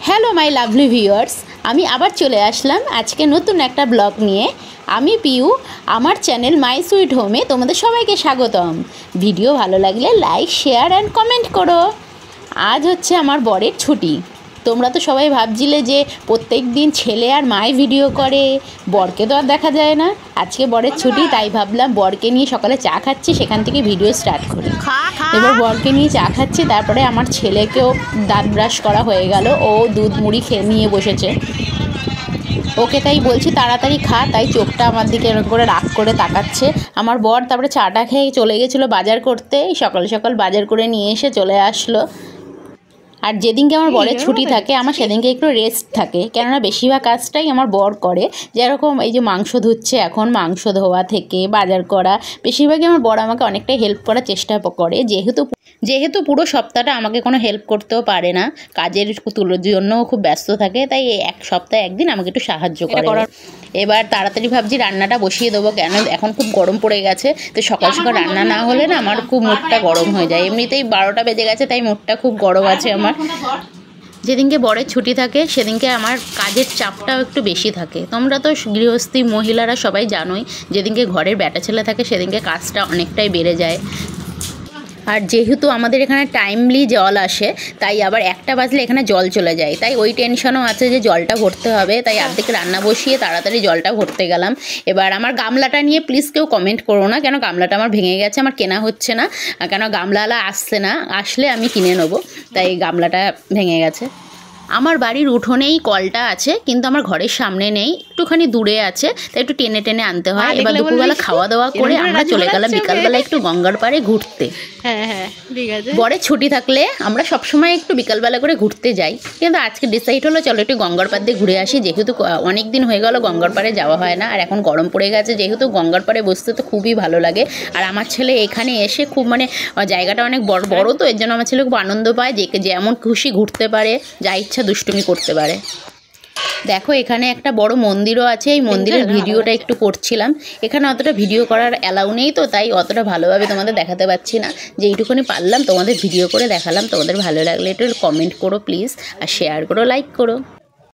Hello my lovely viewers, আমি আবার চলে আসলাম আজকে নতুন একটা ব্লগ নিয়ে। আমি পিউ, আমার চ্যানেল মাই সুইট হোমে তোমাদের সবাইকে স্বাগতম। ভিডিও ভালো লাগলে লাইক, শেয়ার অ্যান্ড কমেন্ট করো। আজ হচ্ছে আমার বরের ছুটি। তোমরা তো সবাই ভাবছিলে যে প্রত্যেক দিন ছেলে আর মায় ভিডিও করে, বরকে তো আর দেখা যায় না। আজকে বরের ছুটি, তাই ভাবলাম বরকে নিয়ে সকালে চা খাচ্ছি, সেখান থেকে ভিডিও স্টার্ট করি। এবার বরকে নিয়ে চা খাচ্ছি, তারপরে আমার ছেলেকেও দাঁত ব্রাশ করা হয়ে গেল, ও দুধ মুড়ি খেয়ে নিয়ে বসেছে। ওকে তাই বলছি তাড়াতাড়ি খা, তাই চোখটা আমার দিকে এরকম করে রাগ করে তাকাচ্ছে। আমার বর তারপরে চাটা খেয়ে চলে গেছিলো বাজার করতে, সকাল সকাল বাজার করে নিয়ে এসে চলে আসলো। আর যেদিনকে আমার বরের ছুটি থাকে আমার সেদিনকে একটু রেস্ট থাকে, কেননা বেশিরভাগ কাজটাই আমার বর করে। যেরকম এই যে মাংস ধুচ্ছে, এখন মাংস ধোয়া থেকে বাজার করা, বেশিরভাগই আমার বর আমাকে অনেকটাই হেল্প করার চেষ্টা করে। যেহেতু পুরো সপ্তাহটা আমাকে কোনো হেল্প করতেও পারে না, কাজের তুলোর জন্য খুব ব্যস্ত থাকে, তাই এক সপ্তাহে একদিন আমাকে একটু সাহায্য করে। এবার তাড়াতাড়ি ভাবছি রান্নাটা বসিয়ে দেবো, কেন এখন খুব গরম পড়ে গেছে। তো সকাল সকাল রান্না না হলে না আমার খুব মুডটা গরম হয়ে যায়। এমনিতেই 12টা বেজে গেছে, তাই মুডটা খুব গরম আছে আমার। যেদিনকে বরের ছুটি থাকে সেদিনকে আমার কাজের চাপটাও একটু বেশি থাকে। তোমরা তো গৃহস্থী মহিলারা সবাই জানোই, যেদিনকে ঘরের ব্যাটা ছেলে থাকে সেদিনকে কাজটা অনেকটাই বেড়ে যায়। আর যেহেতু আমাদের এখানে টাইমলি জল আসে, তাই আবার 1টা বাজলে এখানে জল চলে যায়, তাই ওই টেনশনও আছে যে জলটা ভরতে হবে। তাই অর্ধেক রান্না বসিয়ে তাড়াতাড়ি জলটা ভরতে গেলাম। এবার আমার গামলাটা নিয়ে প্লিজ কেউ কমেন্ট করো না, কেন গামলাটা আমার ভেঙে গেছে, আমার কেনা হচ্ছে না, কেন গামলাওয়ালা আসছে না, আসলে আমি কিনে নেবো, তাই গামলাটা ভেঙে গেছে। আমার বাড়ির উঠোনেই কলটা আছে, কিন্তু আমার ঘরের সামনে নেই, একটুখানি দূরে আছে, তাই একটু টেনে টেনে আনতে হয়। এবার দুপুরবেলা খাওয়া দাওয়া করে আমরা চলে গেলাম বিকালবেলা একটু গঙ্গার পাড়ে ঘুরতে। হ্যাঁ ঠিক আছে। বরের ছুটি থাকলে আমরা সবসময় একটু বিকালবেলা করে ঘুরতে যাই, কিন্তু আজকে ডিসাইড হলো চলো একটু গঙ্গার পাড় দিয়ে ঘুরে আসি, যেহেতু অনেক দিন হয়ে গেল গঙ্গার পাড়ে যাওয়া হয় না। আর এখন গরম পড়ে গেছে, যেহেতু গঙ্গার পাড়ে বসতে তো খুবই ভালো লাগে। আর আমার ছেলে এখানে এসে খুব জায়গাটা অনেক বড় তো, এর জন্য আমার ছেলে খুব আনন্দ পায়, যে যেমন খুশি ঘুরতে পারে, যা ইচ্ছা দুষ্টুমি করতে পারে। দেখো এখানে একটা বড় মন্দিরও আছে, এই মন্দিরের ভিডিওটা একটু করছিলাম। এখানে অতটা ভিডিও করার অ্যালাউ নেই, তো তাই অতটা ভালোভাবে তোমাদের দেখাতে পারছি না। যেইটুকুনি পারলাম তোমাদের ভিডিও করে দেখালাম। তোমাদের ভালো লাগলে একটু কমেন্ট করো প্লিজ, আর শেয়ার করো, লাইক করো।